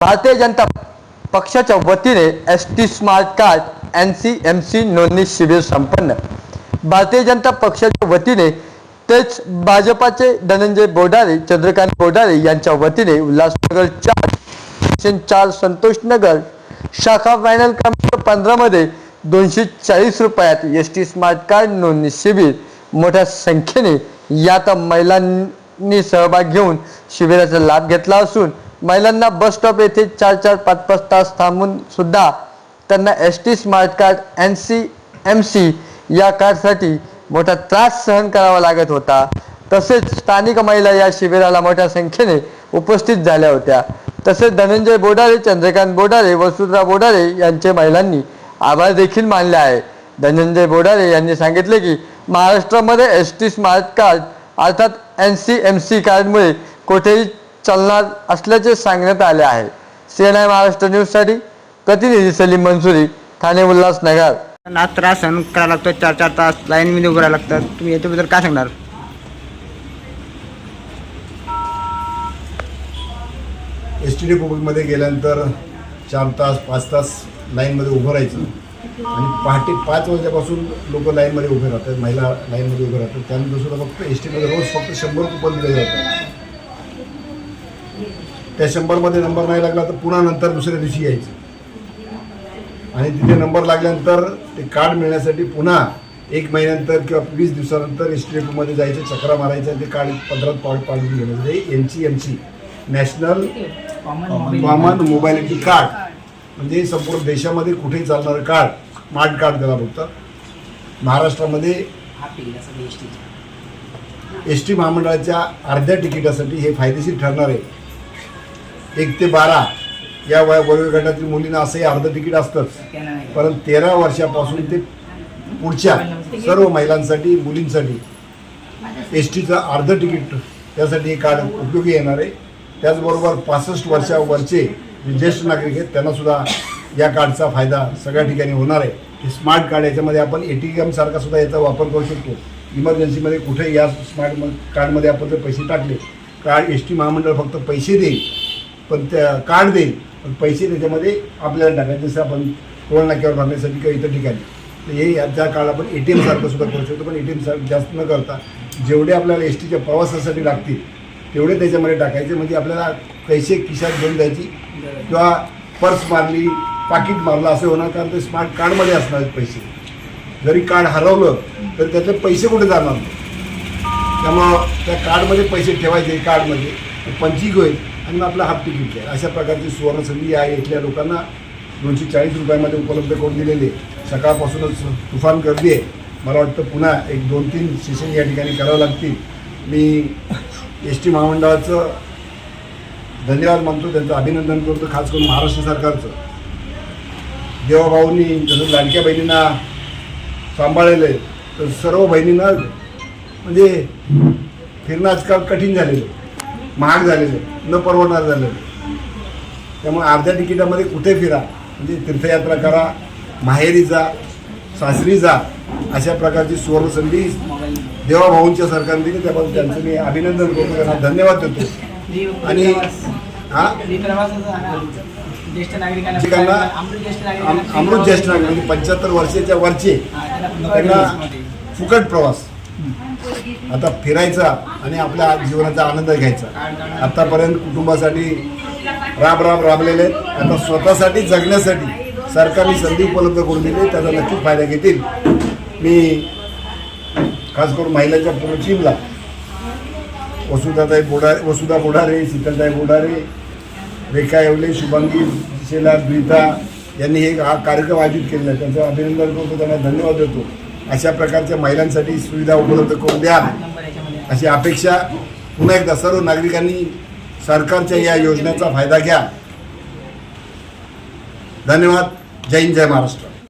भारतीय जनता पक्षाच्या वतीने ST smart card NCMC नोंदणी शिबिर संपन्न। भारतीय जनता पक्षाच्या वतीने तेच भाजपाचे धनंजय बोडारे, चंद्रकांत बोडारे यांच्या वतीने उल्हासनगर 4 संतोष नगर शाखा पॅनल क्रमांक 15 मध्ये 240 रुपयात ST स्मार्ट कार्ड नोंदणी शिबिर मोठ्या संख्येने यात महिलांनी सहभाग घेऊन शिबिराचा लाभ घेतला असून महिलांना बस स्टॉप येथे 4-4, 5-5 तास थांबून सुद्धा त्यांना ST स्मार्ट कार्ड NCMC या कार्डसाठी मोठा त्रास सहन करावा लागत होता। तसेच स्थानिक महिला या शिबिराला मोठ्या संख्येने उपस्थित झाल्या होत्या। तसेच धनंजय बोडारे, चंद्रकांत बोडारे, वसुंधरा बोडारे यांचे महिलांनी आभार देखील मानले आहे। धनंजय बोडारे यांनी सांगितले की महाराष्ट्रामध्ये ST स्मार्ट कार्ड अर्थात NCMC कार्डमुळे कोठेही चालणार असल्याचे सांगण्यात आले आहे। CNI महाराष्ट्र न्यूजसाठी प्रतिनिधी सलीम मंसुरी, ठाणे उल्हासनगर। त्रास सहन करावा लागतो, 4-4 तास लाईनमध्ये उभं राहावं लागतं। तुम्ही याच्याबद्दल काय सांगणार? ST डेपोमध्ये गेल्यानंतर 4 तास 5 तास लाईनमध्ये उभं राहायचं आणि पहाटे 5 वाजल्यापासून लोक लाईनमध्ये उभे राहतात, महिला लाईनमध्ये उभे राहतात। त्यानंतर सुद्धा फक्त STमध्ये रोज फक्त 100 कुपन दिले जातात। त्या 100मध्ये नंबर नाही लागला तर पुन्हा नंतर दुसऱ्या दिवशी यायचं आणि तिथे नंबर लागल्यानंतर ते कार्ड मिळण्यासाठी पुन्हा 1 महिन्यानंतर किंवा 20 दिवसानंतर ST डेपोमध्ये जायचं, चक्रा मारायचं, ते कार्ड 15 पाडून घेण्याचं। ते NCMC नॅशनल कॉमन मोबायलिटी कार्ड म्हणजे संपूर्ण देशामध्ये कुठेही चालणारं कार्ड, स्मार्ट कार्ड त्याला बोलतात। महाराष्ट्रामध्ये ST महामंडळाच्या अर्ध्या तिकिटासाठी हे फायदेशीर ठरणार आहे। 1 ते 12 या वयोगटातील मुलींना असंही अर्धं तिकीट असतंच, परंतु 13 वर्षापासून ते पुढच्या सर्व महिलांसाठी, मुलींसाठी STचं अर्धं तिकीट त्यासाठी हे कार्ड उपयोगी येणार आहे। त्याचबरोबर 65 वर्षावरचे जे ज्येष्ठ नागरिक आहेत त्यांना सुद्धा या कार्डचा फायदा सगळ्या ठिकाणी होणार आहे। हे स्मार्ट कार्ड याच्यामध्ये आपण ATM सारखा सुद्धा याचा वापर करू शकतो। इमर्जन्सीमध्ये कुठे या स्मार्ट कार्डमध्ये आपण जर पैसे टाकले, कार्ड ST महामंडळ फक्त पैसे देईल, पण त्या कार्ड देईल, पण पैसे त्याच्यामध्ये आपल्याला टाकायचे, जसं आपण टोल नाक्यावर भरण्यासाठी किंवा इतर ठिकाणी। तर हे याचा कार्ड आपण ATM सारखं सुद्धा करू शकतो, पण ATM सारखं जास्त न करता जेवढे आपल्याला STच्या प्रवासासाठी लागतील तेवढे त्याच्यामध्ये टाकायचे, म्हणजे आपल्याला पैसे खिशात घेऊन द्यायची किंवा पर्स मारली, पाकिट मारलं असं होणार, कारण ते स्मार्ट कार्डमध्ये असणार आहेत पैसे। जरी कार्ड हरवलं तर त्याचे पैसे कुठे जाणार नाही, त्यामुळं त्या कार्डमध्ये पैसे ठेवायचे, कार्डमध्ये पंचिंग होईल आणि मग आपलं हाफ तिकीट आहे। अशा प्रकारची सुवर्ण संधी आहे इथल्या लोकांना 240 रुपयामध्ये उपलब्ध करून दिलेले। सकाळपासूनच तुफान गर्दी आहे। मला वाटतं पुन्हा 1-2-3 सेशन या ठिकाणी करावं लागतील। मी ST महामंडळाचं धन्यवाद मानतो, त्यांचं अभिनंदन करतो, खास करून महाराष्ट्र सरकारचं। देवाभाऊंनी जसं लाडक्या बहिणींना सांभाळलेलं आहे, तर सर्व बहिणींना म्हणजे फिरणं आजकाल कठीण झालेलं आहे, महाग झालेलं आहे, न परवडणार झालेलं आहे। त्यामुळे अर्ध्या तिकिटामध्ये कुठे फिरा, म्हणजे तीर्थयात्रा करा, माहेरी जा, सासरी जा, अशा प्रकारची सुवर्ण संधी देवाभाऊंच्या सरकारने दिली। त्याबद्दल त्यांचं मी अभिनंदन करतो, त्यांना धन्यवाद देतो। आणि नागरिकांना अमृत ज्येष्ठ नागरिक म्हणजे 75 वर्षाच्या वरचे त्यांना फुकट प्रवास, आता फिरायचा आणि आपल्या जीवनाचा आनंद घ्यायचा। आतापर्यंत कुटुंबासाठी राबलेले, आता स्वतःसाठी जगण्यासाठी सरकारने संधी उपलब्ध करून दिली, त्याचा नक्कीच फायदा घेतील। मी खास करून महिलांच्या पूर्ण टीमला, वसुधा बोडारे, शीतलताई बोडारे, रेखा येवले, शुभांगी शेलार, द्विता यांनी हे हा कार्यक्रम आयोजित केलेला आहे, त्यांचं अभिनंदन करतो, त्यांना धन्यवाद देतो। अशा प्रकारच्या महिलांसाठी सुविधा उपलब्ध करून द्या अशी अपेक्षा। पुन्हा एकदा सर्व नागरिकांनी सरकारच्या या योजनेचा फायदा घ्या। धन्यवाद। जय हिंद, जय महाराष्ट्र।